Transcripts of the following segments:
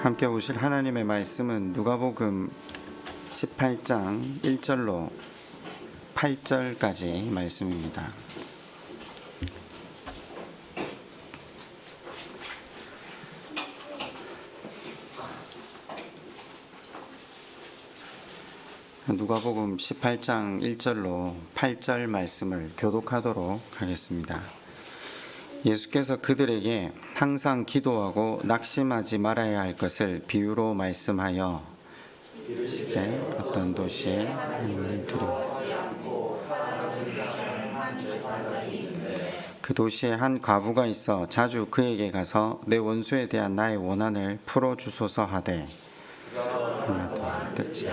함께 보실 하나님의 말씀은 누가복음 18장 1절로 8절까지 말씀입니다. 누가복음 18장 1절로 8절 말씀을 교독하도록 하겠습니다. 예수께서 그들에게 항상 기도하고 낙심하지 말아야 할 것을 비유로 말씀하여 이르시되 어떤 도시에 하나님을 두려워 그 도시에 한 과부가 있어 자주 그에게 가서 내 원수에 대한 나의 원한을 풀어주소서 하되 하나도 듣지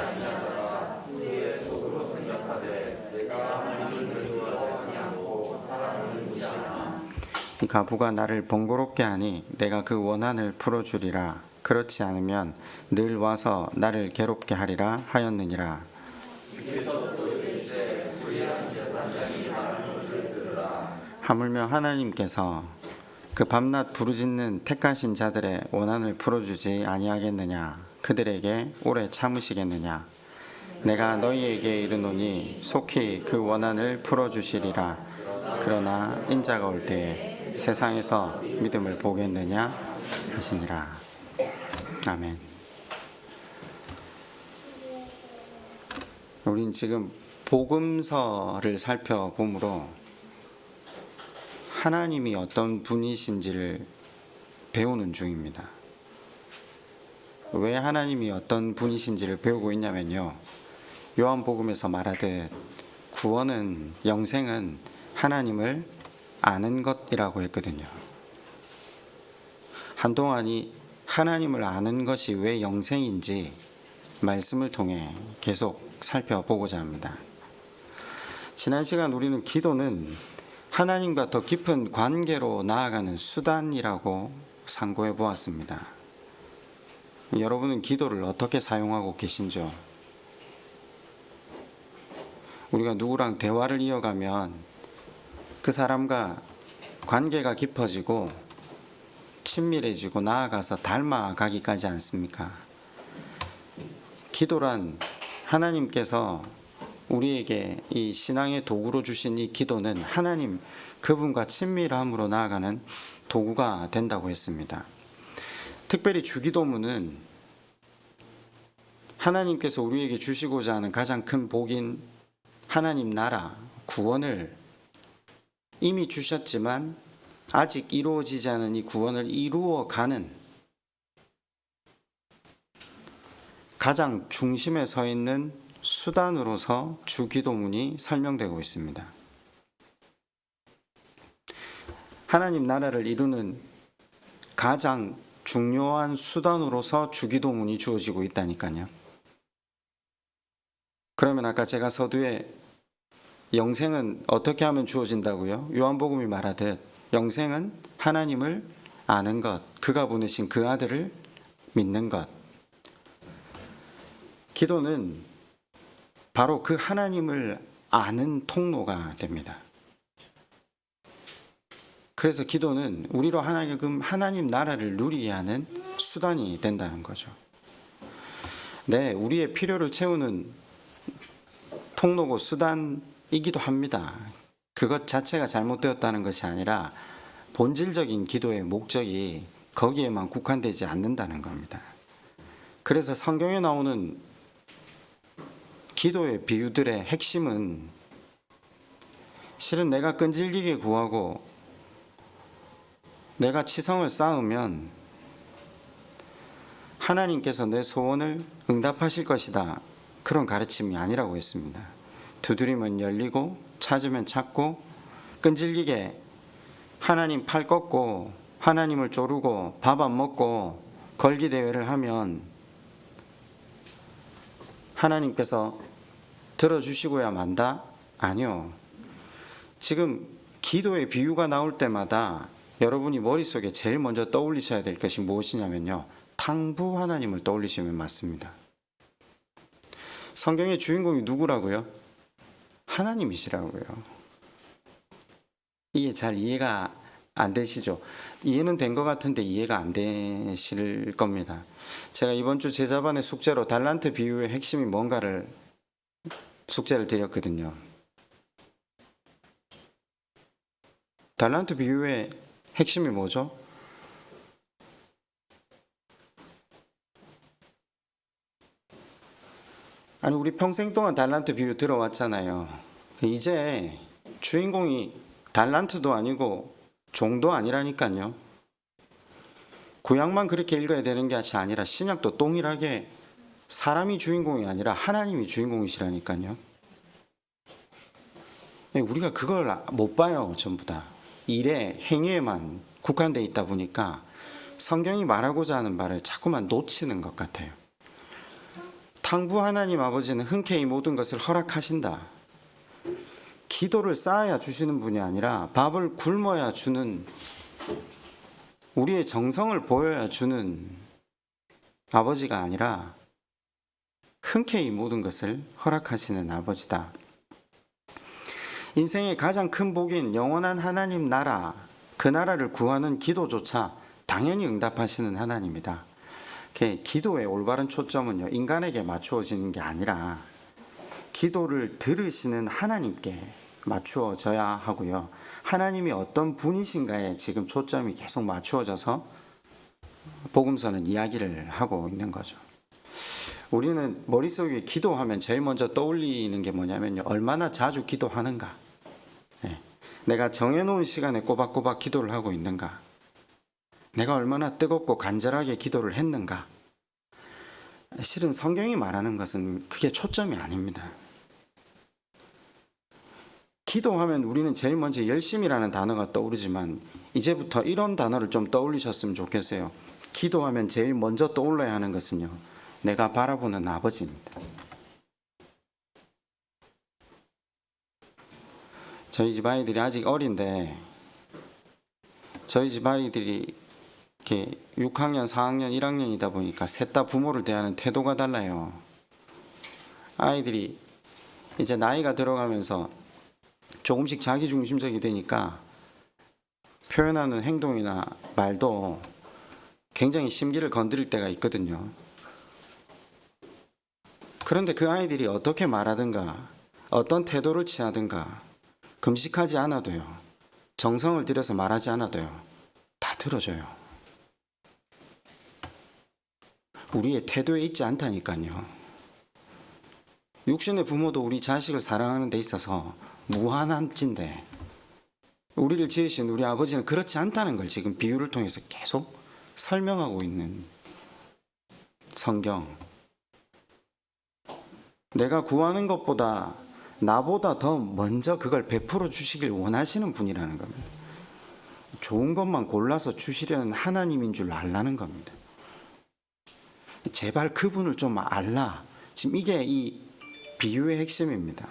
이 과부가 나를 번거롭게 하니 내가 그 원한을 풀어주리라. 그렇지 않으면 늘 와서 나를 괴롭게 하리라 하였느니라. 하물며 하나님께서 그 밤낮 부르짖는 택하신 자들의 원한을 풀어주지 아니하겠느냐. 그들에게 오래 참으시겠느냐. 내가 너희에게 이르노니 속히 그 원한을 풀어주시리라. 그러나 인자가 올 때에 세상에서 믿음을 보겠느냐 하시니라. 아멘. 우린 지금 복음서를 살펴보므로 하나님이 어떤 분이신지를 배우는 중입니다. 왜 하나님이 어떤 분이신지를 배우고 있냐면요, 요한복음에서 말하듯 구원은, 영생은 하나님을 아는 것이라고 했거든요. 한동안 이 하나님을 아는 것이 왜 영생인지 말씀을 통해 계속 살펴보고자 합니다. 지난 시간 우리는 기도는 하나님과 더 깊은 관계로 나아가는 수단이라고 상고해 보았습니다. 여러분은 기도를 어떻게 사용하고 계신지요? 우리가 누구랑 대화를 이어가면 그 사람과 관계가 깊어지고 친밀해지고 나아가서 닮아가기까지 않습니까? 기도란 하나님께서 우리에게 이 신앙의 도구로 주신 이 기도는 하나님 그분과 친밀함으로 나아가는 도구가 된다고 했습니다. 특별히 주기도문은 하나님께서 우리에게 주시고자 하는 가장 큰 복인 하나님 나라 구원을 이미 주셨지만 아직 이루어지지 않은 이 구원을 이루어가는 가장 중심에 서 있는 수단으로서 주기도문이 설명되고 있습니다. 하나님 나라를 이루는 가장 중요한 수단으로서 주기도문이 주어지고 있다니까요. 그러면 아까 제가 서두에 영생은 어떻게 하면 주어진다고요? 요한복음이 말하듯 영생은 하나님을 아는 것, 그가 보내신 그 아들을 믿는 것. 기도는 바로 그 하나님을 아는 통로가 됩니다. 그래서 기도는 우리로 하나님 나라를 누리게 하는 수단이 된다는 거죠. 네, 우리의 필요를 채우는 통로고 수단이기도 합니다. 그것 자체가 잘못되었다는 것이 아니라 본질적인 기도의 목적이 거기에만 국한되지 않는다는 겁니다. 그래서 성경에 나오는 기도의 비유들의 핵심은 실은 내가 끈질기게 구하고 내가 치성을 쌓으면 하나님께서 내 소원을 응답하실 것이다, 그런 가르침이 아니라고 했습니다. 두드리면 열리고 찾으면 찾고 끈질기게 하나님 팔 꺾고 하나님을 조르고 밥 안 먹고 걸기 대회를 하면 하나님께서 들어주시고야 만다? 아니요. 지금 기도의 비유가 나올 때마다 여러분이 머릿속에 제일 먼저 떠올리셔야 될 것이 무엇이냐면요, 탕부 하나님을 떠올리시면 맞습니다. 성경의 주인공이 누구라고요? 하나님이시라고요. 이게 잘 이해가 안 되시죠? 이해는 된 것 같은데 이해가 안 되실 겁니다. 제가 이번 주 제자반의 숙제로 달란트 비유의 핵심이 뭔가를 숙제를 드렸거든요. 달란트 비유의 핵심이 뭐죠? 아니, 우리 평생 동안 달란트 비유 들어왔잖아요. 이제 주인공이 달란트도 아니고 종도 아니라니까요. 구약만 그렇게 읽어야 되는 게 아니라 신약도 동일하게 사람이 주인공이 아니라 하나님이 주인공이시라니까요. 우리가 그걸 못 봐요. 전부 다 일에 행위에만 국한돼 있다 보니까 성경이 말하고자 하는 말을 자꾸만 놓치는 것 같아요. 탕부 하나님 아버지는 흔쾌히 모든 것을 허락하신다. 기도를 쌓아야 주시는 분이 아니라 밥을 굶어야 주는, 우리의 정성을 보여야 주는 아버지가 아니라 흔쾌히 모든 것을 허락하시는 아버지다. 인생의 가장 큰 복인 영원한 하나님 나라, 그 나라를 구하는 기도조차 당연히 응답하시는 하나님이다. 기도의 올바른 초점은요, 인간에게 맞추어지는 게 아니라 기도를 들으시는 하나님께 맞추어져야 하고요. 하나님이 어떤 분이신가에 지금 초점이 계속 맞추어져서 복음서는 이야기를 하고 있는 거죠. 우리는 머릿속에 기도하면 제일 먼저 떠올리는 게 뭐냐면요, 얼마나 자주 기도하는가, 내가 정해놓은 시간에 꼬박꼬박 기도를 하고 있는가, 내가 얼마나 뜨겁고 간절하게 기도를 했는가. 실은 성경이 말하는 것은 그게 초점이 아닙니다. 기도하면 우리는 제일 먼저 열심이라는 단어가 떠오르지만 이제부터 이런 단어를 좀 떠올리셨으면 좋겠어요. 기도하면 제일 먼저 떠올라야 하는 것은요, 내가 바라보는 아버지입니다. 저희 집 아이들이 아직 어린데, 저희 집 아이들이 이렇게 6학년, 4학년, 1학년이다 보니까 셋 다 부모를 대하는 태도가 달라요. 아이들이 이제 나이가 들어가면서 조금씩 자기중심적이 되니까 표현하는 행동이나 말도 굉장히 심기를 건드릴 때가 있거든요. 그런데 그 아이들이 어떻게 말하든가 어떤 태도를 취하든가 금식하지 않아도요, 정성을 들여서 말하지 않아도요, 다 들어줘요. 우리의 태도에 있지 않다니까요. 육신의 부모도 우리 자식을 사랑하는 데 있어서 무한한 찐데, 우리를 지으신 우리 아버지는 그렇지 않다는 걸 지금 비유를 통해서 계속 설명하고 있는 성경. 내가 구하는 것보다 나보다 더 먼저 그걸 베풀어 주시길 원하시는 분이라는 겁니다. 좋은 것만 골라서 주시려는 하나님인 줄 알라는 겁니다. 제발 그분을 좀 알라. 지금 이게 이 비유의 핵심입니다.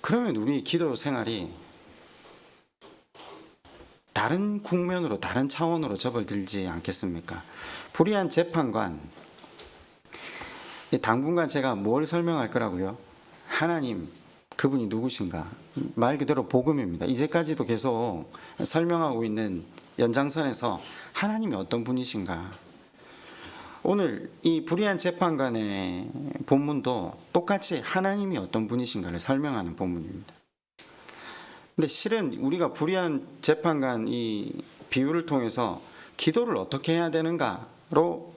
그러면 우리 기도 생활이 다른 국면으로, 다른 차원으로 접어들지 않겠습니까? 불의한 재판관, 당분간 제가 뭘 설명할 거라고요? 하나님, 그분이 누구신가? 말 그대로 복음입니다. 이제까지도 계속 설명하고 있는 연장선에서 하나님이 어떤 분이신가? 오늘 이 불의한 재판관의 본문도 똑같이 하나님이 어떤 분이신가를 설명하는 본문입니다. 근데 실은 우리가 불의한 재판관 이 비유를 통해서 기도를 어떻게 해야 되는가로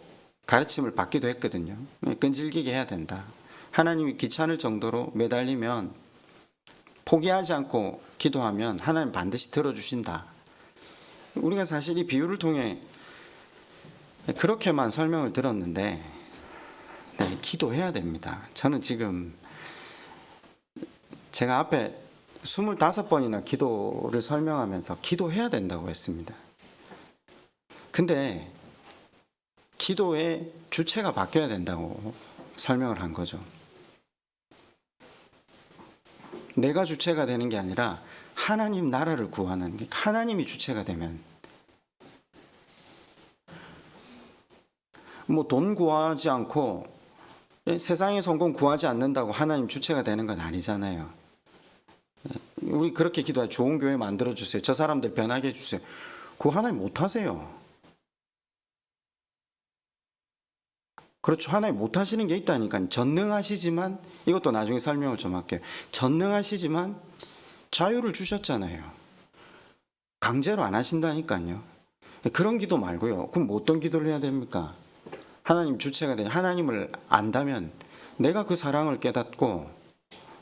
가르침을 받기도 했거든요. 끈질기게 해야 된다. 하나님이 귀찮을 정도로 매달리면 포기하지 않고 기도하면 하나님 반드시 들어주신다. 우리가 사실 이 비유를 통해 그렇게만 설명을 들었는데, 기도해야 됩니다. 저는 지금 제가 앞에 25번이나 기도를 설명하면서 기도해야 된다고 했습니다. 근데 기도의 주체가 바뀌어야 된다고 설명을 한 거죠. 내가 주체가 되는 게 아니라 하나님 나라를 구하는, 하나님이 주체가 되면, 돈 구하지 않고 세상의 성공 구하지 않는다고 하나님 주체가 되는 건 아니잖아요. 우리 그렇게 기도해. 좋은 교회 만들어주세요. 저 사람들 변하게 해주세요. 그거 하나님 못하세요. 그렇죠. 하나님 못하시는 게 있다니까요. 전능하시지만, 이것도 나중에 설명을 좀 할게요. 전능하시지만 자유를 주셨잖아요. 강제로 안 하신다니까요. 그런 기도 말고요. 그럼 뭐 어떤 기도를 해야 됩니까? 하나님 주체가 되 하나님을 안다면 내가 그 사랑을 깨닫고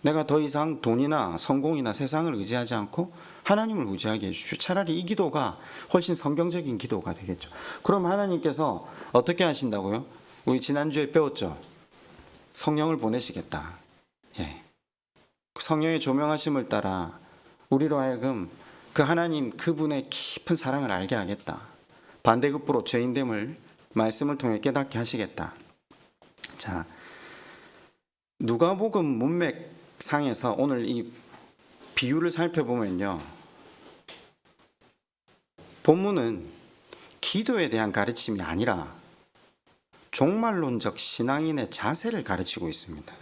내가 더 이상 돈이나 성공이나 세상을 의지하지 않고 하나님을 의지하게 해주십시오. 차라리 이 기도가 훨씬 성경적인 기도가 되겠죠. 그럼 하나님께서 어떻게 하신다고요? 우리 지난주에 배웠죠. 성령을 보내시겠다. 예. 성령의 조명하심을 따라 우리로 하여금 그 하나님 그분의 깊은 사랑을 알게 하겠다. 반대급부로 죄인됨을 말씀을 통해 깨닫게 하시겠다. 자, 누가복음 문맥상에서 오늘 이 비유를 살펴보면요, 본문은 기도에 대한 가르침이 아니라 종말론적 신앙인의 자세를 가르치고 있습니다.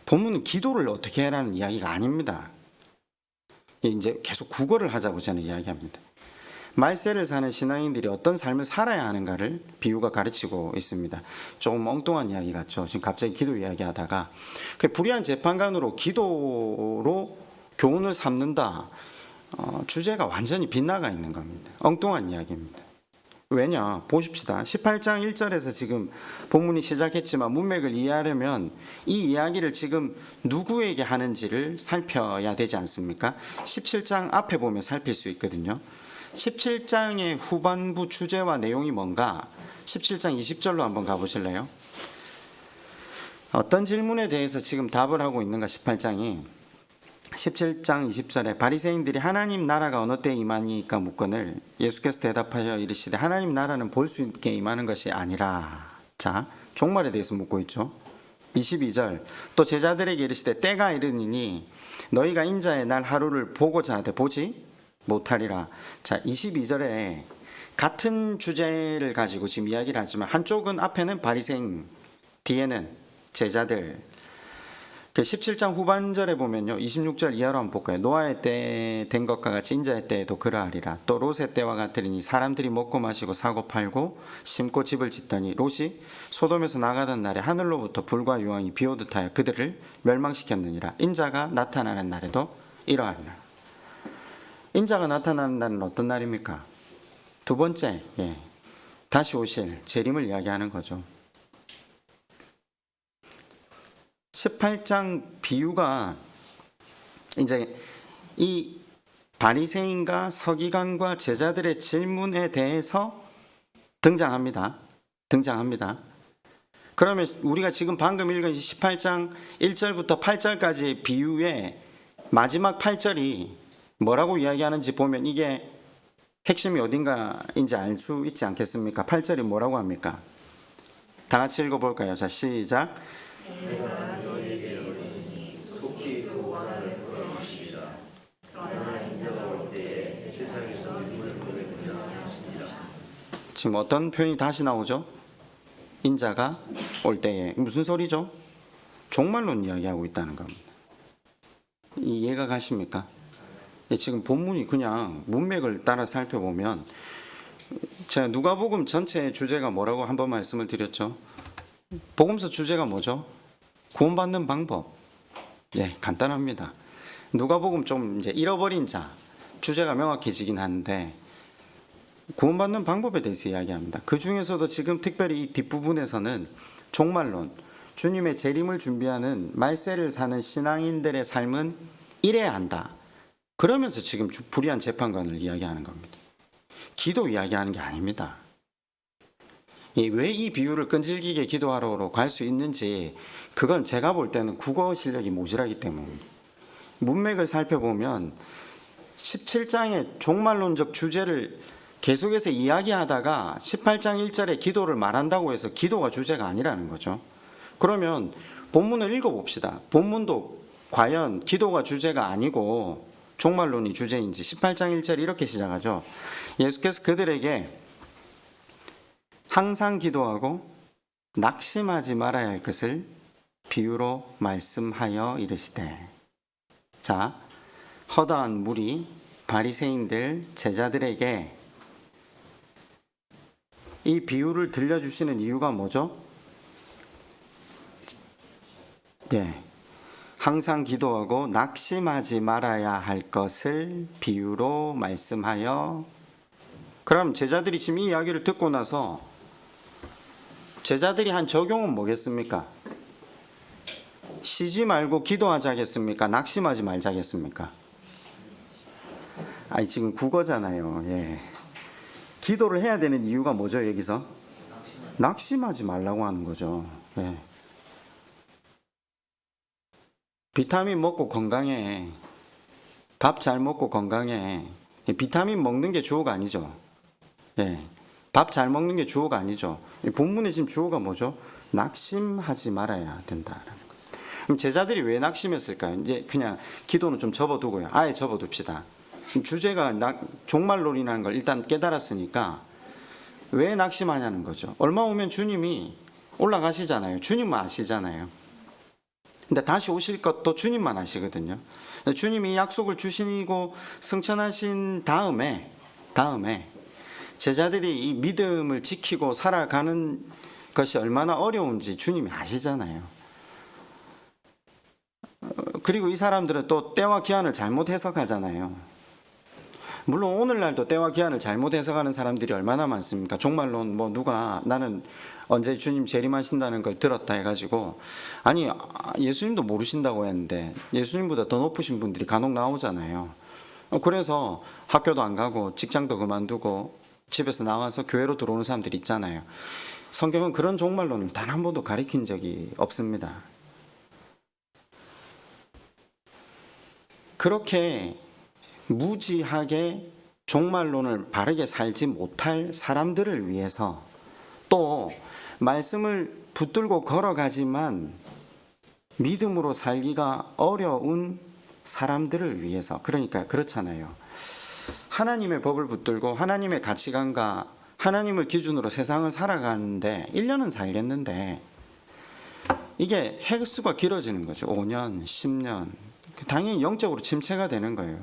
본문은 기도를 어떻게 해라는 이야기가 아닙니다. 이제 계속 국어를 하자고 저는 이야기합니다. 말세를 사는 신앙인들이 어떤 삶을 살아야 하는가를 비유가 가르치고 있습니다. 조금 엉뚱한 이야기 같죠. 지금 갑자기 기도 이야기하다가 불의한 재판관으로 기도로 교훈을 삼는다. 주제가 완전히 빗나가 있는 겁니다. 엉뚱한 이야기입니다. 왜냐? 보십시다. 18장 1절에서 지금 본문이 시작했지만 문맥을 이해하려면 이 이야기를 지금 누구에게 하는지를 살펴야 되지 않습니까? 17장 앞에 보면 살필 수 있거든요. 17장의 후반부 주제와 내용이 뭔가 17장 20절로 한번 가보실래요? 어떤 질문에 대해서 지금 답을 하고 있는가 18장이 17장 20절에 바리새인들이 하나님 나라가 어느 때 임하니까 묻거늘 예수께서 대답하여 이르시되 하나님 나라는 볼 수 있게 임하는 것이 아니라. 자, 종말에 대해서 묻고 있죠. 22절 또 제자들에게 이르시되 때가 이르니니 너희가 인자의 날 하루를 보고자 하되 보지 못하리라. 자, 22절에 같은 주제를 가지고 지금 이야기를 하지만 한쪽은 앞에는 바리새인, 뒤에는 제자들. 그 17장 후반절에 보면요, 26절 이하로 한번 볼까요? 노아의 때 된 것과 같이 인자의 때에도 그러하리라. 또 롯의 때와 같으리니 사람들이 먹고 마시고 사고 팔고 심고 집을 짓더니 롯이 소돔에서 나가던 날에 하늘로부터 불과 유황이 비오듯 하여 그들을 멸망시켰느니라. 인자가 나타나는 날에도 이러하리라. 인자가 나타나는 날은 어떤 날입니까? 두 번째, 다시 오실 재림을 이야기하는 거죠. 18장 비유가 이제 이 바리새인과 서기관과 제자들의 질문에 대해서 등장합니다. 그러면 우리가 지금 방금 읽은 18장 1절부터 8절까지 비유의 마지막 8절이 뭐라고 이야기하는지 보면 이게 핵심이 어딘가인지 알 수 있지 않겠습니까? 8절이 뭐라고 합니까? 다 같이 읽어볼까요? 자, 시작. 지금 어떤 표현이 다시 나오죠? 인자가 올 때에. 무슨 소리죠? 종말론 이야기하고 있다는 겁니다. 이해가 가십니까? 지금 본문이 그냥 문맥을 따라 살펴보면 제가 누가복음 전체의 주제가 뭐라고 한번 말씀을 드렸죠. 복음서 주제가 뭐죠? 구원받는 방법. 간단합니다. 누가복음 좀 이제 잃어버린 자 주제가 명확해지긴 하는데 구원받는 방법에 대해서 이야기합니다. 그 중에서도 지금 특별히 이 뒷부분에서는 종말론, 주님의 재림을 준비하는 말세를 사는 신앙인들의 삶은 이래야 한다. 그러면서 지금 불의한 재판관을 이야기하는 겁니다. 기도 이야기하는 게 아닙니다. 왜 이 비유를 끈질기게 기도하러 갈 수 있는지 그건 제가 볼 때는 국어 실력이 모자라기 때문입니다. 문맥을 살펴보면 17장의 종말론적 주제를 계속해서 이야기하다가 18장 1절에 기도를 말한다고 해서 기도가 주제가 아니라는 거죠. 그러면 본문을 읽어봅시다. 본문도 과연 기도가 주제가 아니고 종말론이 주제인지 18장 1절 이렇게 시작하죠. 예수께서 그들에게 항상 기도하고 낙심하지 말아야 할 것을 비유로 말씀하여 이르시되. 자, 허다한 무리 바리새인들 제자들에게 이 비유를 들려주시는 이유가 뭐죠? 항상 기도하고 낙심하지 말아야 할 것을 비유로 말씀하여. 그럼 제자들이 지금 이 이야기를 듣고 나서 제자들이 한 적용은 뭐겠습니까? 쉬지 말고 기도하자겠습니까? 낙심하지 말자겠습니까? 아니 지금 국어잖아요. 기도를 해야 되는 이유가 뭐죠 여기서? 낙심하지 말라고 하는 거죠. 비타민 먹고 건강해. 밥 잘 먹고 건강해. 비타민 먹는 게 주어가 아니죠. 밥 잘 먹는 게 주어가 아니죠. 본문에 지금 주어가 뭐죠? 낙심하지 말아야 된다라는 거. 그럼 제자들이 왜 낙심했을까요? 이제 그냥 기도는 좀 접어두고요. 아예 접어둡시다. 주제가 종말론이라는 걸 일단 깨달았으니까 왜 낙심하냐는 거죠. 얼마 오면 주님이 올라가시잖아요. 주님만 아시잖아요. 근데 다시 오실 것도 주님만 아시거든요. 주님이 약속을 주시고 승천하신 다음에 제자들이 이 믿음을 지키고 살아가는 것이 얼마나 어려운지 주님이 아시잖아요. 그리고 이 사람들은 또 때와 기한을 잘못 해석하잖아요. 물론 오늘날도 때와 기한을 잘못 해석하는 사람들이 얼마나 많습니까? 종말론 누가 나는 언제 주님 재림하신다는 걸 들었다 해가지고 아니 예수님도 모르신다고 했는데 예수님보다 더 높으신 분들이 간혹 나오잖아요. 그래서 학교도 안 가고 직장도 그만두고 집에서 나와서 교회로 들어오는 사람들이 있잖아요. 성경은 그런 종말론을 단 한 번도 가리킨 적이 없습니다. 그렇게 무지하게 종말론을 바르게 살지 못할 사람들을 위해서 또 말씀을 붙들고 걸어가지만 믿음으로 살기가 어려운 사람들을 위해서. 그러니까 그렇잖아요. 하나님의 법을 붙들고 하나님의 가치관과 하나님을 기준으로 세상을 살아가는데 1년은 살겠는데 이게 횟수가 길어지는 거죠. 5년, 10년. 당연히 영적으로 침체가 되는 거예요.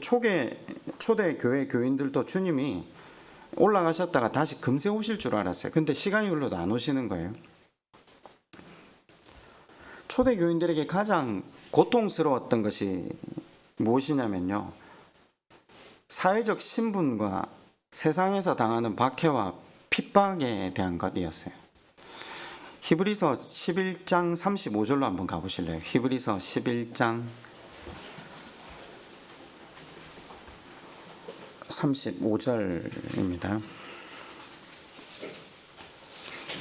초대 교회 교인들도 주님이 올라가셨다가 다시 금세 오실 줄 알았어요. 근데 시간이 흘러도 안 오시는 거예요. 초대 교인들에게 가장 고통스러웠던 것이 무엇이냐면요, 사회적 신분과 세상에서 당하는 박해와 핍박에 대한 것이었어요. 히브리서 11장 35절로 한번 가보실래요? 히브리서 11장 35절입니다.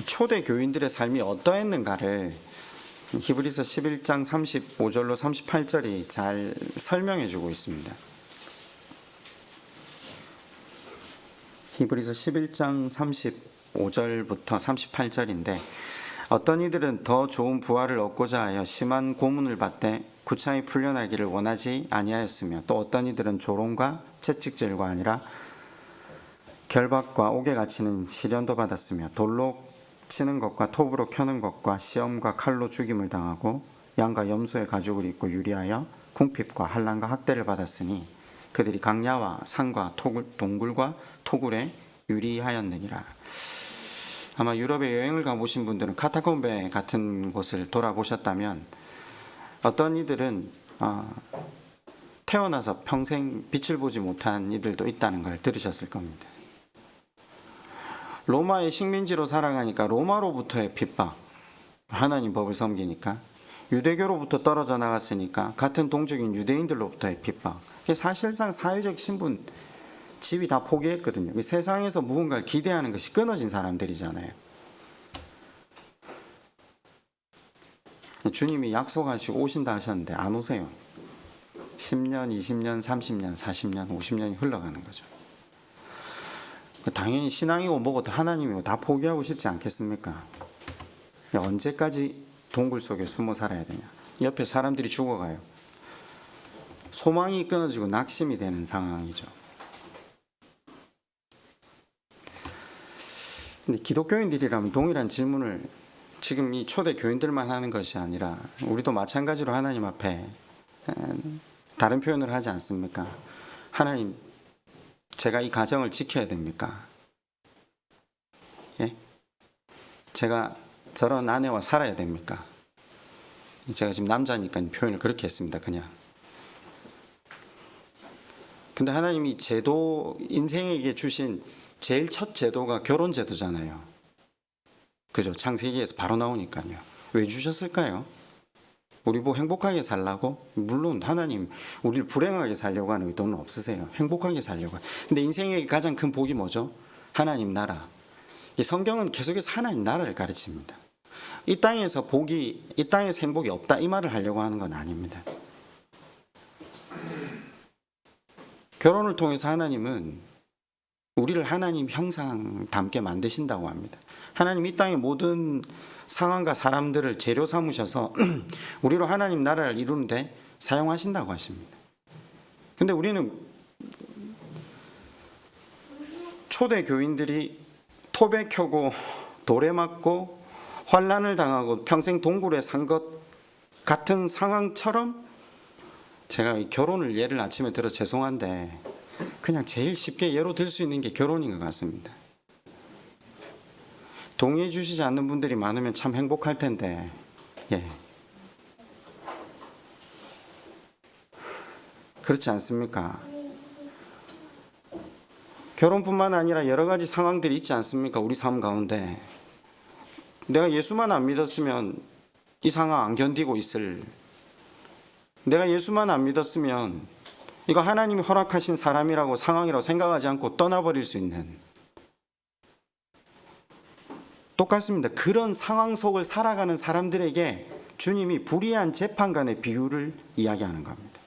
초대 교인들의 삶이 어떠했는가를 히브리서 11장 35절로 38절이 잘 설명해 주고 있습니다. 히브리서 11장 35절부터 38절인데 어떤 이들은 더 좋은 부활을 얻고자 하여 심한 고문을 받되 구차히 풀려나기를 원하지 아니하였으며 또 어떤 이들은 조롱과 채찍질과 아니라 결박과 옥에 갇히는 시련도 받았으며 돌로 치는 것과 톱으로 켜는 것과 시험과 칼로 죽임을 당하고 양과 염소의 가죽을 입고 유리하여 궁핍과 환난과 학대를 받았으니 그들이 강야와 산과 동굴과 토굴에 유리하였느니라. 아마 유럽에 여행을 가보신 분들은 카타콤베 같은 곳을 돌아보셨다면 어떤 이들은 태어나서 평생 빛을 보지 못한 이들도 있다는 걸 들으셨을 겁니다. 로마의 식민지로 살아가니까 로마로부터의 핍박, 하나님 법을 섬기니까, 유대교로부터 떨어져 나갔으니까 같은 동족인 유대인들로부터의 핍박. 사실상 사회적 신분, 집이 다 포기했거든요. 세상에서 무언가를 기대하는 것이 끊어진 사람들이잖아요. 주님이 약속하시고 오신다 하셨는데 안 오세요. 10년, 20년, 30년, 40년, 50년이 흘러가는 거죠. 당연히 신앙이고 뭐고 하나님이고 다 포기하고 싶지 않겠습니까? 언제까지 동굴 속에 숨어 살아야 되냐? 옆에 사람들이 죽어가요. 소망이 끊어지고 낙심이 되는 상황이죠. 근데 기독교인들이라면 동일한 질문을 지금 이 초대 교인들만 하는 것이 아니라 우리도 마찬가지로 하나님 앞에 다른 표현을 하지 않습니까? 하나님, 제가 이 가정을 지켜야 됩니까? 예? 제가 저런 아내와 살아야 됩니까? 제가 지금 남자니까 표현을 그렇게 했습니다. 그냥. 근데 하나님이 제도, 인생에게 주신 제일 첫 제도가 결혼 제도잖아요. 그죠? 창세기에서 바로 나오니까요. 왜 주셨을까요? 우리 뭐 행복하게 살라고? 물론 하나님 우리를 불행하게 살려고 하는 의도는 없으세요. 행복하게 살려고. 근데 인생의 가장 큰 복이 뭐죠? 하나님 나라. 이 성경은 계속해서 하나님 나라를 가르칩니다. 이 땅에서 행복이 없다 이 말을 하려고 하는 건 아닙니다. 결혼을 통해서 하나님은 우리를 하나님 형상 닮게 만드신다고 합니다. 하나님 이 땅의 모든 상황과 사람들을 재료 삼으셔서 우리로 하나님 나라를 이루는데 사용하신다고 하십니다. 근데 우리는 초대 교인들이 톱에 켜고 돌에 맞고 환난을 당하고 평생 동굴에 산 것 같은 상황처럼, 제가 이 결혼을 예를 아침에 들어 죄송한데 그냥 제일 쉽게 예로 들 수 있는 게 결혼인 것 같습니다. 동의해 주시지 않는 분들이 많으면 참 행복할 텐데, 예. 그렇지 않습니까? 결혼뿐만 아니라 여러 가지 상황들이 있지 않습니까? 우리 삶 가운데. 내가 예수만 안 믿었으면 이 상황 안 견디고 있을. 내가 예수만 안 믿었으면 이거 하나님이 허락하신 사람이라고 상황이라고 생각하지 않고 떠나버릴 수 있는. 똑같습니다. 그런 상황 속을 살아가는 사람들에게 주님이 불의한 재판관의 비유를 이야기하는 겁니다.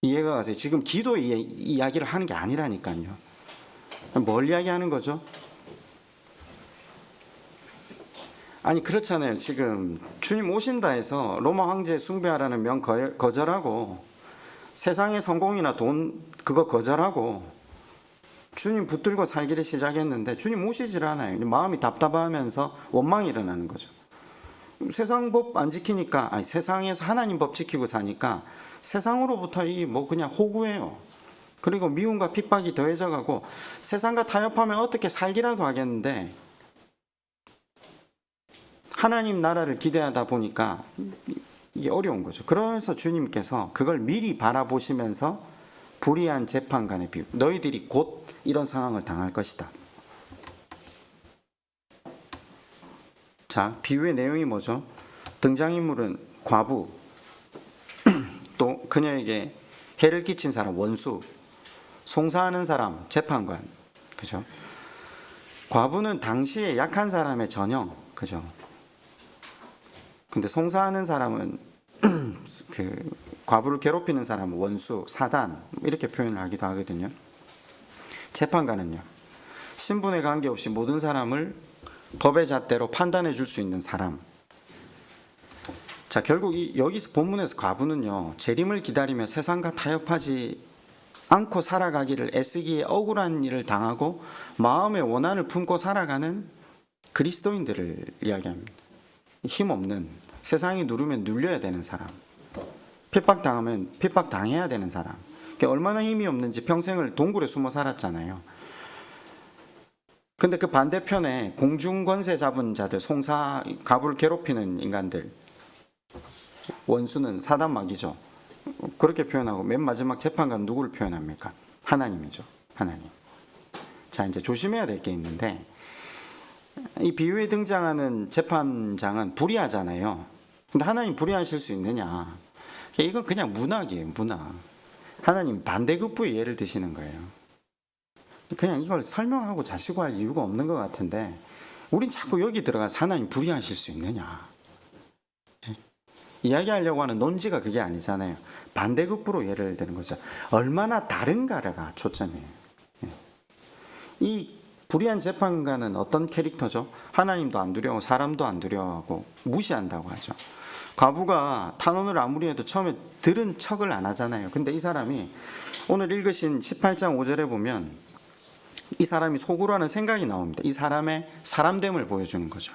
이해가 가세요? 지금 기도 이야기를 하는 게 아니라니까요. 뭘 이야기하는 거죠? 아니 그렇잖아요. 지금 주님 오신다 해서 로마 황제 숭배하라는 명 거절하고 세상의 성공이나 돈 그거 거절하고 주님 붙들고 살기를 시작했는데 주님 오시질 않아요. 마음이 답답하면서 원망이 일어나는 거죠. 세상 법 안 지키니까, 아니 세상에서 하나님 법 지키고 사니까 세상으로부터 이 뭐 그냥 호구예요. 그리고 미움과 핍박이 더해져가고 세상과 타협하면 어떻게 살기라도 하겠는데 하나님 나라를 기대하다 보니까 이게 어려운 거죠. 그래서 주님께서 그걸 미리 바라보시면서 불의한 재판관의 비유, 너희들이 곧 이런 상황을 당할 것이다. 자, 비유의 내용이 뭐죠? 등장인물은 과부, 또 그녀에게 해를 끼친 사람 원수, 송사하는 사람 재판관, 그죠? 과부는 당시에 약한 사람의 전형, 그죠? 근데 송사하는 사람은 그 과부를 괴롭히는 사람은 원수, 사단 이렇게 표현을 하기도 하거든요. 재판관은요, 신분에 관계없이 모든 사람을 법의 잣대로 판단해 줄 수 있는 사람. 자, 결국 여기서 본문에서 과부는요, 재림을 기다리며 세상과 타협하지 않고 살아가기를 애쓰기에 억울한 일을 당하고 마음의 원한을 품고 살아가는 그리스도인들을 이야기합니다. 힘없는, 세상이 누르면 눌려야 되는 사람, 핍박당하면 핍박당해야 되는 사람. 얼마나 힘이 없는지 평생을 동굴에 숨어 살았잖아요. 근데 그 반대편에 공중권세 잡은 자들, 송사, 과부를 괴롭히는 인간들, 원수는 사단마귀죠. 그렇게 표현하고 맨 마지막 재판관 누구를 표현합니까? 하나님이죠. 하나님. 자, 이제 조심해야 될 게 있는데 이 비유에 등장하는 재판장은 불의하잖아요. 근데 하나님 불의하실 수 있느냐? 이건 그냥 문학이에요. 문학. 하나님 반대급부의 예를 드시는 거예요. 그냥 이걸 설명하고 자시고 할 이유가 없는 것 같은데 우린 자꾸 여기 들어가서 하나님 불의하실 수 있느냐 이야기하려고 하는 논지가 그게 아니잖아요. 반대급부로 예를 드는 거죠. 얼마나 다른가가 초점이에요. 이 불의한 재판관은 어떤 캐릭터죠? 하나님도 안 두려워, 사람도 안 두려워하고 무시한다고 하죠. 과부가 탄원을 아무리 해도 처음에 들은 척을 안 하잖아요. 근데 이 사람이 오늘 읽으신 18장 5절에 보면 이 사람이 속으로 하는 생각이 나옵니다. 이 사람의 사람됨을 보여주는 거죠.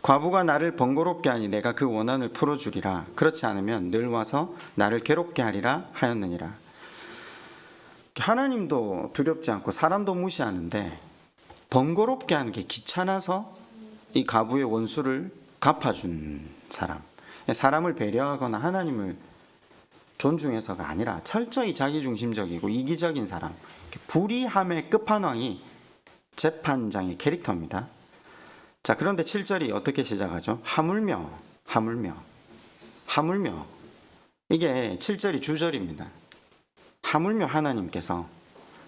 과부가 나를 번거롭게 하니 내가 그 원한을 풀어주리라. 그렇지 않으면 늘 와서 나를 괴롭게 하리라 하였느니라. 하나님도 두렵지 않고 사람도 무시하는데 번거롭게 하는 게 귀찮아서 이 과부의 원수를 갚아준 사람, 사람을 배려하거나 하나님을 존중해서가 아니라 철저히 자기중심적이고 이기적인 사람, 불의함의 끝판왕이 재판장의 캐릭터입니다. 자, 그런데 7절이 어떻게 시작하죠? 하물며 이게 7절이 주절입니다. 하물며 하나님께서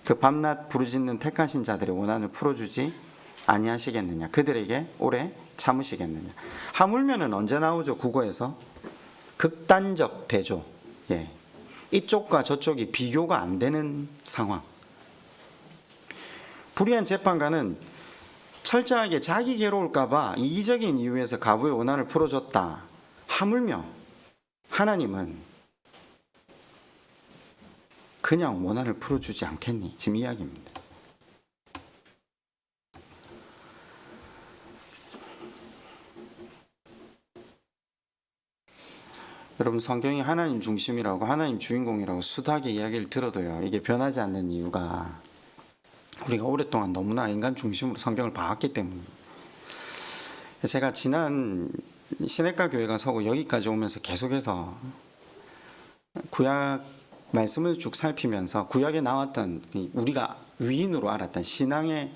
그 밤낮 부르짖는 택하신 자들의 원한을 풀어주지 아니하시겠느냐, 그들에게 오래 참으시겠느냐. 하물며는 언제 나오죠? 국어에서 극단적 대조, 이쪽과 저쪽이 비교가 안 되는 상황. 불의한 재판관은 철저하게 자기 괴로울까봐 이기적인 이유에서 과부의 원한을 풀어줬다. 하물며 하나님은 그냥 원한을 풀어주지 않겠니? 지금 이야기입니다. 여러분, 성경이 하나님 중심이라고, 하나님 주인공이라고 숱하게 이야기를 들어도요, 이게 변하지 않는 이유가 우리가 오랫동안 너무나 인간 중심으로 성경을 봐왔기 때문입니다. 제가 지난 시냇가 교회가 서고 여기까지 오면서 계속해서 구약 말씀을 쭉 살피면서 구약에 나왔던 우리가 위인으로 알았던 신앙의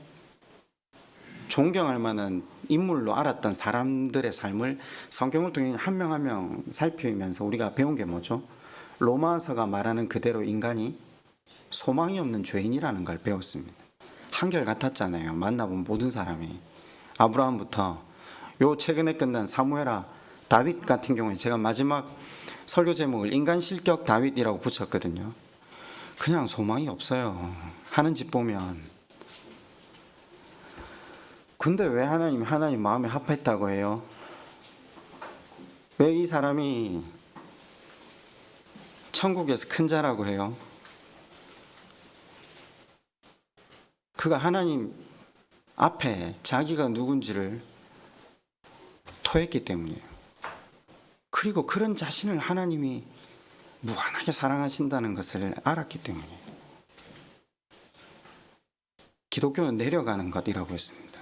존경할 만한 인물로 알았던 사람들의 삶을 성경을 통해 한 명 한 명 살피면서 우리가 배운 게 뭐죠? 로마서가 말하는 그대로 인간이 소망이 없는 죄인이라는 걸 배웠습니다. 한결같았잖아요. 만나본 모든 사람이. 아브라함부터 요 최근에 끝난 사무엘하 다윗 같은 경우에 제가 마지막 설교 제목을 인간 실격 다윗이라고 붙였거든요. 그냥 소망이 없어요. 하는 짓 보면. 근데 왜 하나님 마음에 합했다고 해요? 왜 이 사람이 천국에서 큰 자라고 해요? 그가 하나님 앞에 자기가 누군지를 토했기 때문이에요. 그리고 그런 자신을 하나님이 무한하게 사랑하신다는 것을 알았기 때문이에요. 기독교는 내려가는 것이라고 했습니다.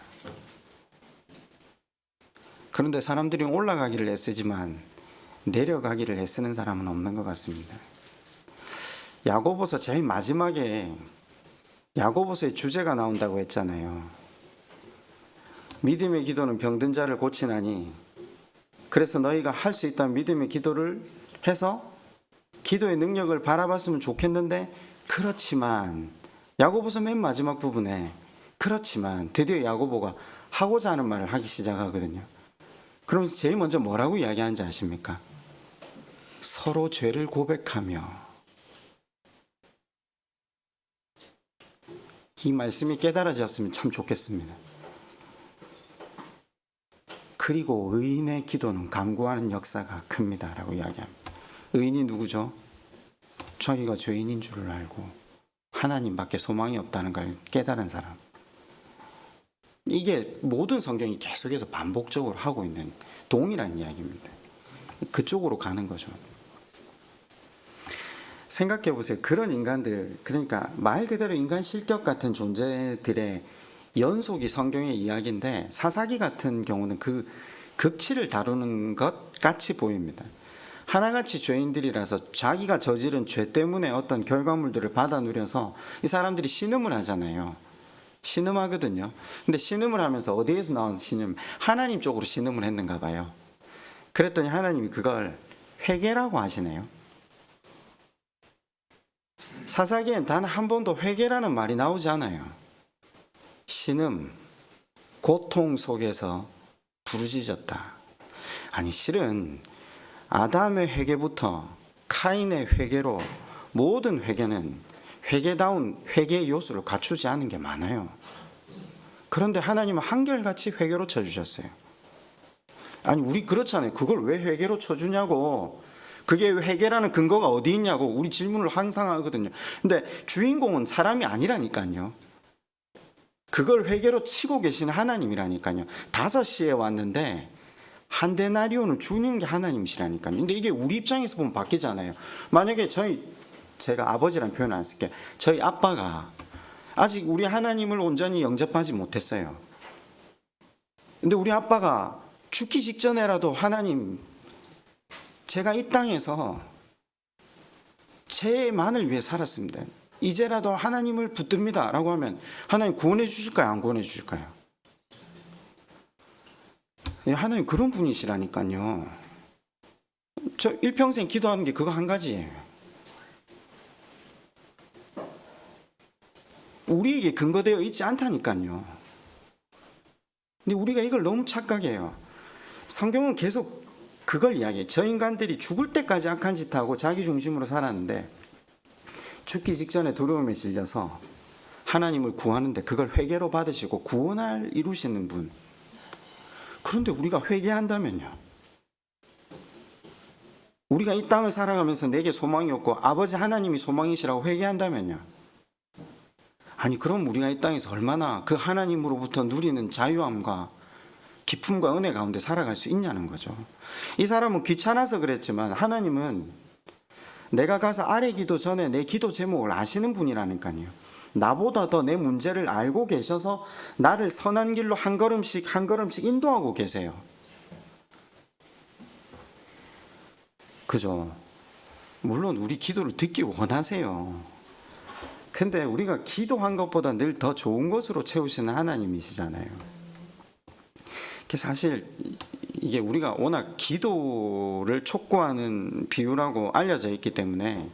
그런데 사람들이 올라가기를 애쓰지만 내려가기를 애쓰는 사람은 없는 것 같습니다. 야고보서 제일 마지막에 야고보서의 주제가 나온다고 했잖아요. 믿음의 기도는 병든 자를 고치나니, 그래서 너희가 할 수 있다면 믿음의 기도를 해서 기도의 능력을 바라봤으면 좋겠는데, 그렇지만 야고보서 맨 마지막 부분에 그렇지만 드디어 야고보가 하고자 하는 말을 하기 시작하거든요. 그러면서 제일 먼저 뭐라고 이야기하는지 아십니까? 서로 죄를 고백하며. 이 말씀이 깨달아졌으면 참 좋겠습니다. 그리고 의인의 기도는 간구하는 역사가 큽니다 라고 이야기합니다. 의인이 누구죠? 자기가 죄인인 줄을 알고 하나님밖에 소망이 없다는 걸 깨달은 사람. 이게 모든 성경이 계속해서 반복적으로 하고 있는 동일한 이야기입니다. 그쪽으로 가는 거죠. 생각해 보세요. 그런 인간들, 그러니까 말 그대로 인간 실격 같은 존재들의 연속이 성경의 이야기인데, 사사기 같은 경우는 그 극치를 다루는 것 같이 보입니다. 하나같이 죄인들이라서 자기가 저지른 죄 때문에 어떤 결과물들을 받아 누려서 이 사람들이 신음을 하잖아요. 신음하거든요. 근데 신음을 하면서 어디에서 나온 신음? 하나님 쪽으로 신음을 했는가 봐요. 그랬더니 하나님이 그걸 회개라고 하시네요. 사사기엔 단 한 번도 회개라는 말이 나오지 않아요. 신음, 고통 속에서 부르짖었다. 아니, 실은 아담의 회개부터 카인의 회개로 모든 회개는 회개다운 회개의 요소를 갖추지 않은 게 많아요. 그런데 하나님은 한결같이 회개로 쳐주셨어요. 아니, 우리 그렇잖아요. 그걸 왜 회개로 쳐주냐고. 그게 회개라는 근거가 어디 있냐고 우리 질문을 항상 하거든요. 근데 주인공은 사람이 아니라니까요. 그걸 회개로 치고 계신 하나님이라니까요. 5시에 왔는데 한 데나리온을 주는 게 하나님이시라니까요. 근데 이게 우리 입장에서 보면 바뀌잖아요. 만약에 제가 아버지라는 표현을 안 쓸게요. 저희 아빠가 아직 우리 하나님을 온전히 영접하지 못했어요. 근데 우리 아빠가 죽기 직전에라도 하나님, 제가 이 땅에서 쟤만을 위해 살았습니다. 이제라도 하나님을 붙듭니다 라고 하면 하나님 구원해 주실까요? 안 구원해 주실까요? 하나님 그런 분이시라니까요. 저 일평생 기도하는 게 그거 한 가지예요. 우리에게 근거되어 있지 않다니까요. 근데 우리가 이걸 너무 착각해요. 성경은 계속 그걸 이야기해요. 저 인간들이 죽을 때까지 악한 짓 하고 자기 중심으로 살았는데 죽기 직전에 두려움에 질려서 하나님을 구하는데 그걸 회개로 받으시고 구원을 이루시는 분. 그런데 우리가 회개한다면요, 우리가 이 땅을 살아가면서 내게 소망이 없고 아버지 하나님이 소망이시라고 회개한다면요, 아니 그럼 우리가 이 땅에서 얼마나 그 하나님으로부터 누리는 자유함과 기쁨과 은혜 가운데 살아갈 수 있냐는 거죠. 이 사람은 귀찮아서 그랬지만 하나님은 내가 가서 아뢰 기도 전에 내 기도 제목을 아시는 분이라니까요. 나보다 더 내 문제를 알고 계셔서 나를 선한 길로 한 걸음씩 한 걸음씩 인도하고 계세요. 그죠? 물론 우리 기도를 듣기 원하세요. 근데 우리가 기도한 것보다 늘 더 좋은 것으로 채우시는 하나님이시잖아요. 사실 이게 우리가 워낙 기도를 촉구하는 비유라고 알려져 있기 때문에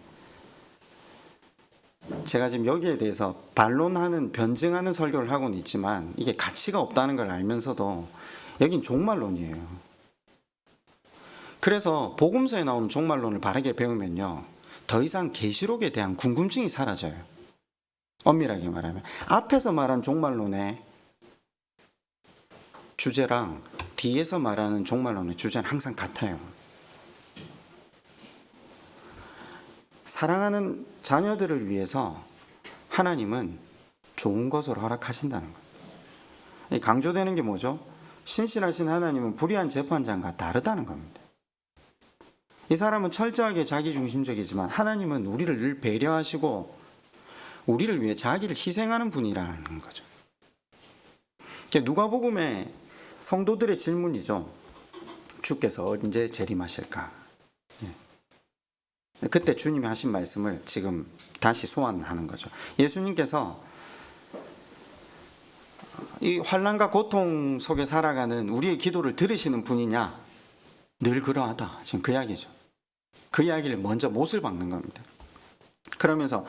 제가 지금 여기에 대해서 반론하는, 변증하는 설교를 하고는 있지만 이게 가치가 없다는 걸 알면서도 여긴 종말론이에요. 그래서 복음서에 나오는 종말론을 바르게 배우면요, 더 이상 계시록에 대한 궁금증이 사라져요. 엄밀하게 말하면 앞에서 말한 종말론의 주제랑 뒤에서 말하는 종말론의 주제는 항상 같아요. 사랑하는 자녀들을 위해서 하나님은 좋은 것으로 허락하신다는 거예요. 강조되는 게 뭐죠? 신실하신 하나님은 불의한 재판장과 다르다는 겁니다. 이 사람은 철저하게 자기중심적이지만 하나님은 우리를 늘 배려하시고 우리를 위해 자기를 희생하는 분이라는 거죠. 누가복음의 성도들의 질문이죠. 주께서 언제 재림하실까? 그때 주님이 하신 말씀을 지금 다시 소환하는 거죠. 예수님께서 이 환난과 고통 속에 살아가는 우리의 기도를 들으시는 분이냐? 늘 그러하다. 지금 그 이야기죠. 그 이야기를 먼저 못을 박는 겁니다. 그러면서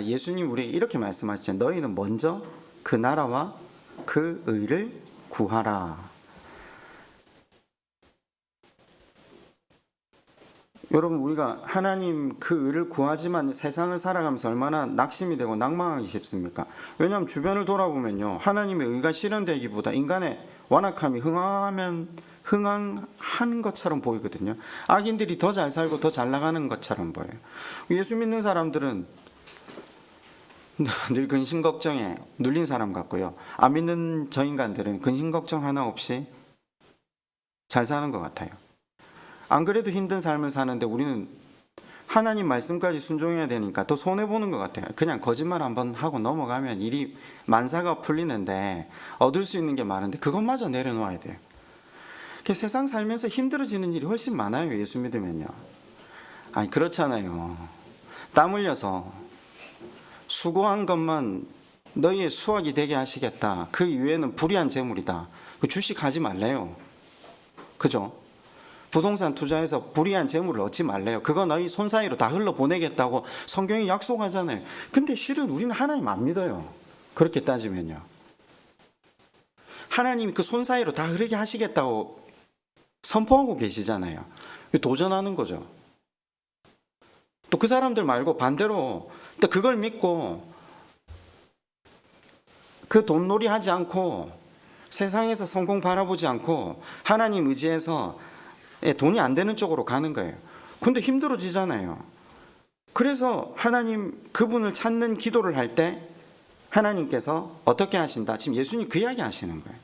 예수님이 우리에게 이렇게 말씀하시죠. 너희는 먼저 그 나라와 그 의를 구하라. 여러분, 우리가 하나님 그 의를 구하지만 세상을 살아가면서 얼마나 낙심이 되고 낭망하기 쉽습니까? 왜냐하면 주변을 돌아보면요, 하나님의 의가 실현되기보다 인간의 완악함이 흥황한 것처럼 보이거든요. 악인들이 더 잘 살고 더 잘 나가는 것처럼 보여요. 예수 믿는 사람들은 늘 근심 걱정에 눌린 사람 같고요, 안 믿는 저 인간들은 근심 걱정 하나 없이 잘 사는 것 같아요. 안 그래도 힘든 삶을 사는데 우리는 하나님 말씀까지 순종해야 되니까 더 손해보는 것 같아요. 그냥 거짓말 한번 하고 넘어가면 일이 만사가 풀리는데 얻을 수 있는 게 많은데 그것마저 내려놓아야 돼요. 세상 살면서 힘들어지는 일이 훨씬 많아요. 예수 믿으면요. 아니 그렇잖아요. 땀 흘려서 수고한 것만 너희의 수확이 되게 하시겠다. 그 이외에는 불의한 재물이다. 주식하지 말래요. 그죠? 부동산 투자해서 불의한 재물을 얻지 말래요. 그거 너희 손 사이로 다 흘러보내겠다고 성경이 약속하잖아요. 근데 실은 우리는 하나님 안 믿어요. 그렇게 따지면요. 하나님이 그 손 사이로 다 흐르게 하시겠다고 선포하고 계시잖아요. 도전하는 거죠. 또 그 사람들 말고 반대로 또 그걸 믿고 그 돈놀이 하지 않고 세상에서 성공 바라보지 않고 하나님 의지해서 돈이 안 되는 쪽으로 가는 거예요. 근데 힘들어지잖아요. 그래서 하나님 그분을 찾는 기도를 할 때 하나님께서 어떻게 하신다? 지금 예수님 그 이야기 하시는 거예요.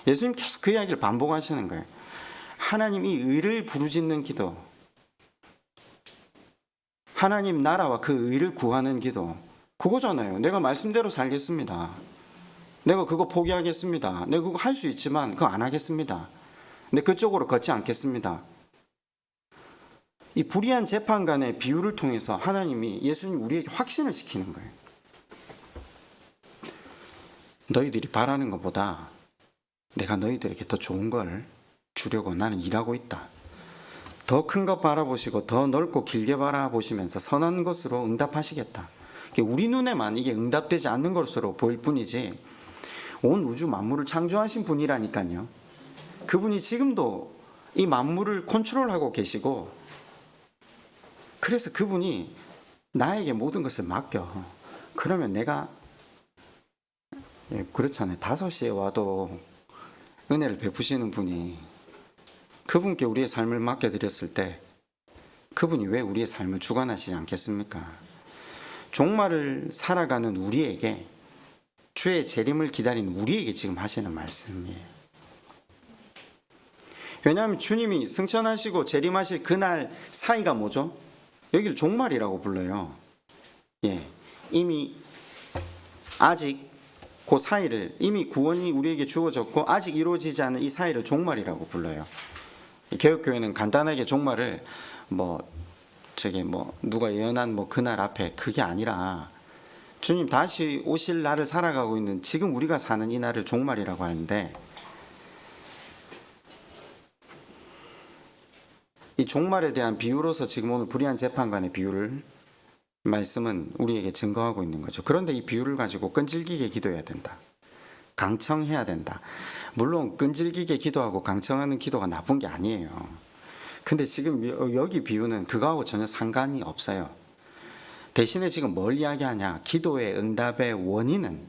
예수님 계속 그 이야기를 반복하시는 거예요. 하나님 이 의를 부르짖는 기도, 하나님 나라와 그 의를 구하는 기도, 그거잖아요. 내가 말씀대로 살겠습니다. 내가 그거 포기하겠습니다. 내가 그거 할 수 있지만 그거 안 하겠습니다. 근데 그쪽으로 걷지 않겠습니다. 이 불의한 재판관의 비유를 통해서 하나님이, 예수님 우리에게 확신을 시키는 거예요. 너희들이 바라는 것보다 내가 너희들에게 더 좋은 걸 주려고 나는 일하고 있다. 더 큰 것 바라보시고 더 넓고 길게 바라보시면서 선한 것으로 응답하시겠다. 우리 눈에만 이게 응답되지 않는 것으로 보일 뿐이지 온 우주 만물을 창조하신 분이라니까요. 그분이 지금도 이 만물을 컨트롤하고 계시고, 그래서 그분이 나에게 모든 것을 맡겨. 그러면 내가, 그렇잖아요. 5시에 와도 은혜를 베푸시는 분이, 그분께 우리의 삶을 맡겨드렸을 때 그분이 왜 우리의 삶을 주관하시지 않겠습니까? 종말을 살아가는 우리에게, 주의 재림을 기다리는 우리에게 지금 하시는 말씀이에요. 왜냐하면 주님이 승천하시고 재림하실 그날 사이가 뭐죠? 여기를 종말이라고 불러요. 이미 아직 그 사이를, 이미 구원이 우리에게 주어졌고 아직 이루어지지 않은 이 사이를 종말이라고 불러요. 개혁교회는 간단하게 종말을 누가 예언한 그날 앞에, 그게 아니라 주님 다시 오실 날을 살아가고 있는 지금 우리가 사는 이 날을 종말이라고 하는데, 이 종말에 대한 비유로서 지금 오늘 불의한 재판관의 비유를, 말씀은 우리에게 증거하고 있는 거죠. 그런데 이 비유를 가지고 끈질기게 기도해야 된다. 강청해야 된다. 물론 끈질기게 기도하고 강청하는 기도가 나쁜 게 아니에요. 근데 지금 여기 비유는 그거하고 전혀 상관이 없어요. 대신에 지금 뭘 이야기하냐? 기도의 응답의 원인은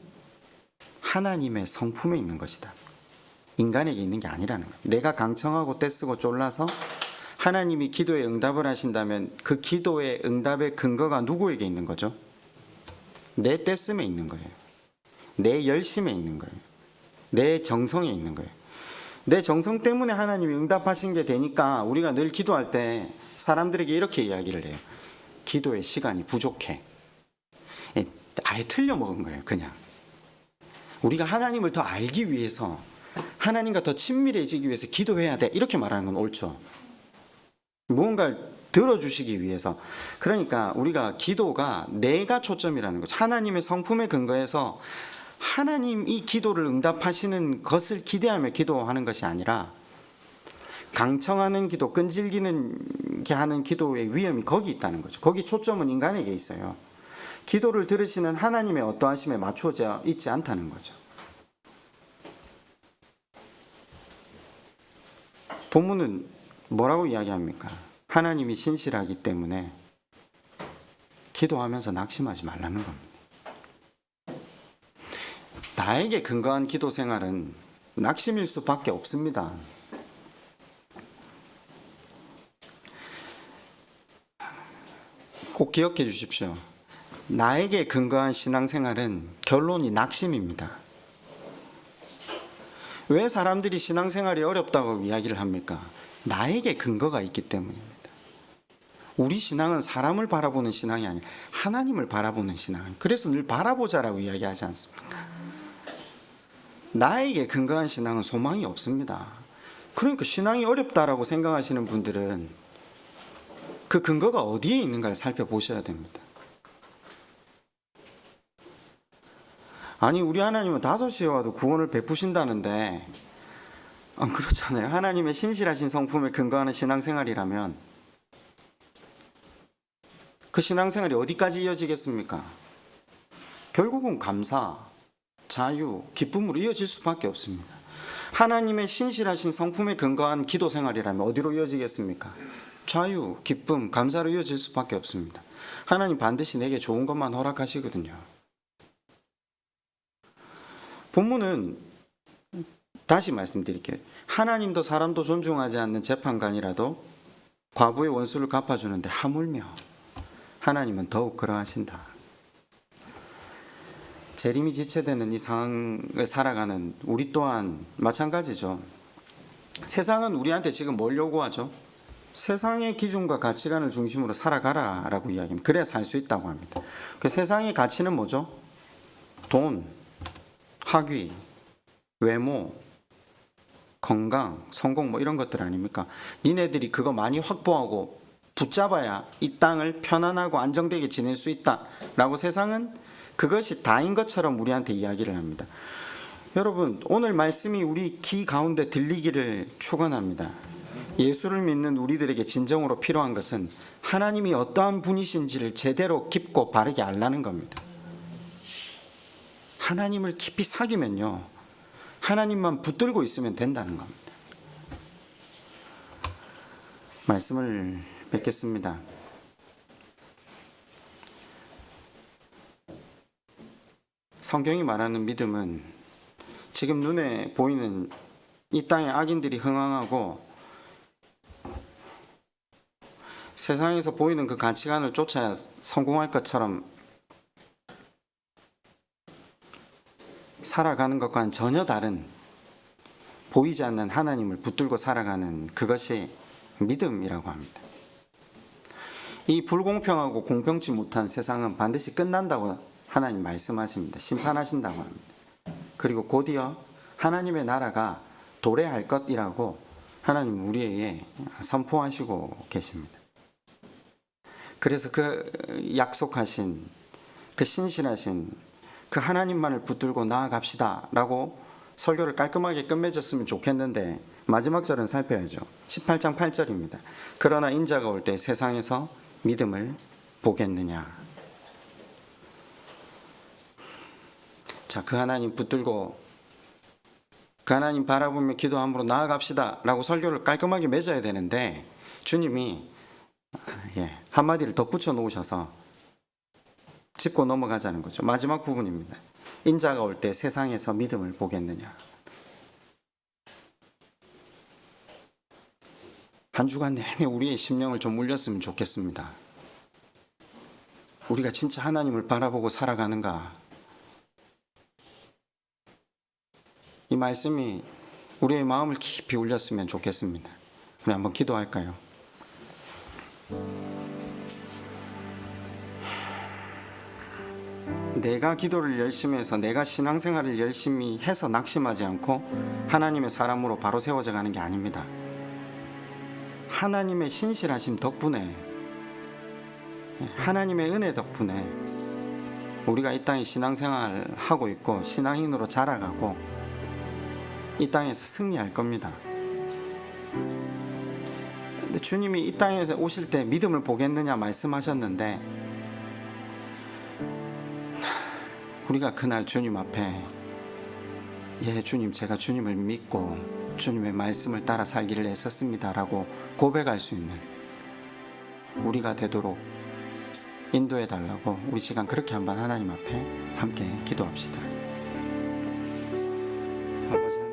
하나님의 성품에 있는 것이다. 인간에게 있는 게 아니라는 거예요. 내가 강청하고 떼쓰고 쫄라서 하나님이 기도에 응답을 하신다면 그 기도의 응답의 근거가 누구에게 있는 거죠? 내 떼쓰에 있는 거예요. 내 열심에 있는 거예요. 내 정성에 있는 거예요. 내 정성 때문에 하나님이 응답하신 게 되니까 우리가 늘 기도할 때 사람들에게 이렇게 이야기를 해요. 기도의 시간이 부족해. 아예 틀려먹은 거예요. 그냥 우리가 하나님을 더 알기 위해서, 하나님과 더 친밀해지기 위해서 기도해야 돼, 이렇게 말하는 건 옳죠. 무언가를 들어주시기 위해서. 그러니까 우리가 기도가 내가 초점이라는 거죠. 하나님의 성품에 근거해서 하나님 이 기도를 응답하시는 것을 기대하며 기도하는 것이 아니라, 강청하는 기도, 끈질기는 게 하는 기도의 위험이 거기 있다는 거죠. 거기 초점은 인간에게 있어요. 기도를 들으시는 하나님의 어떠하심에 맞춰져 있지 않다는 거죠. 본문은 뭐라고 이야기합니까? 하나님이 신실하기 때문에 기도하면서 낙심하지 말라는 겁니다. 나에게 근거한 기도 생활은 낙심일 수밖에 없습니다. 꼭 기억해 주십시오. 나에게 근거한 신앙생활은 결론이 낙심입니다. 왜 사람들이 신앙생활이 어렵다고 이야기를 합니까? 나에게 근거가 있기 때문입니다. 우리 신앙은 사람을 바라보는 신앙이 아니라 하나님을 바라보는 신앙. 그래서 늘 바라보자라고 이야기하지 않습니까? 나에게 근거한 신앙은 소망이 없습니다. 그러니까 신앙이 어렵다라고 생각하시는 분들은 그 근거가 어디에 있는가를 살펴보셔야 됩니다. 아니, 우리 하나님은 5시에 와도 구원을 베푸신다는데, 그렇잖아요. 하나님의 신실하신 성품에 근거하는 신앙생활이라면 그 신앙생활이 어디까지 이어지겠습니까? 결국은 감사, 자유, 기쁨으로 이어질 수밖에 없습니다. 하나님의 신실하신 성품에 근거한 기도 생활이라면 어디로 이어지겠습니까? 자유, 기쁨, 감사로 이어질 수밖에 없습니다. 하나님 반드시 내게 좋은 것만 허락하시거든요. 본문은 다시 말씀드릴게요. 하나님도 사람도 존중하지 않는 재판관이라도 과부의 원수를 갚아주는데 하물며 하나님은 더욱 그러하신다. 재림이 지체되는 이 상황을 살아가는 우리 또한 마찬가지죠. 세상은 우리한테 지금 뭘 요구하죠? 세상의 기준과 가치관을 중심으로 살아가라 라고 이야기합니다. 그래야 살 수 있다고 합니다. 그 세상의 가치는 뭐죠? 돈, 학위, 외모, 건강, 성공 뭐 이런 것들 아닙니까? 니네들이 그거 많이 확보하고 붙잡아야 이 땅을 편안하고 안정되게 지낼 수 있다 라고 세상은 그것이 다인 것처럼 우리한테 이야기를 합니다. 여러분, 오늘 말씀이 우리 귀 가운데 들리기를 축원합니다. 예수를 믿는 우리들에게 진정으로 필요한 것은 하나님이 어떠한 분이신지를 제대로 깊고 바르게 알라는 겁니다. 하나님을 깊이 사귀면요, 하나님만 붙들고 있으면 된다는 겁니다. 말씀을 맺겠습니다. 성경이 말하는 믿음은 지금 눈에 보이는 이 땅의 악인들이 흥황하고 세상에서 보이는 그 가치관을 쫓아야 성공할 것처럼 살아가는 것과는 전혀 다른, 보이지 않는 하나님을 붙들고 살아가는 그것이 믿음이라고 합니다. 이 불공평하고 공평치 못한 세상은 반드시 끝난다고 하나님 말씀하십니다. 심판하신다고 합니다. 그리고 곧이어 하나님의 나라가 도래할 것이라고 하나님 우리에게 선포하시고 계십니다. 그래서 그 약속하신, 그 신실하신 그 하나님만을 붙들고 나아갑시다 라고 설교를 깔끔하게 끝맺었으면 좋겠는데 마지막 절은 살펴야죠. 18장 8절입니다. 그러나 인자가 올 때 세상에서 믿음을 보겠느냐. 자, 그 하나님 붙들고 그 하나님 바라보며 기도함으로 나아갑시다 라고 설교를 깔끔하게 맺어야 되는데 주님이 한마디를 덧붙여 놓으셔서 짚고 넘어가자는 거죠. 마지막 부분입니다. 인자가 올 때 세상에서 믿음을 보겠느냐. 한 주간 내내 우리의 심령을 좀 울렸으면 좋겠습니다. 우리가 진짜 하나님을 바라보고 살아가는가. 이 말씀이 우리의 마음을 깊이 울렸으면 좋겠습니다. 우리 한번 기도할까요? 내가 기도를 열심히 해서 내가 신앙생활을 열심히 해서 낙심하지 않고 하나님의 사람으로 바로 세워져 가는 게 아닙니다. 하나님의 신실하심 덕분에, 하나님의 은혜 덕분에 우리가 이 땅에 신앙생활을 하고 있고 신앙인으로 자라가고 이 땅에서 승리할 겁니다. 근데 주님이 이 땅에서 오실 때 믿음을 보겠느냐 말씀하셨는데 우리가 그날 주님 앞에 주님, 제가 주님을 믿고 주님의 말씀을 따라 살기를 애썼습니다 라고 고백할 수 있는 우리가 되도록 인도해 달라고 우리 시간 그렇게 한번 하나님 앞에 함께 기도합시다. 아버지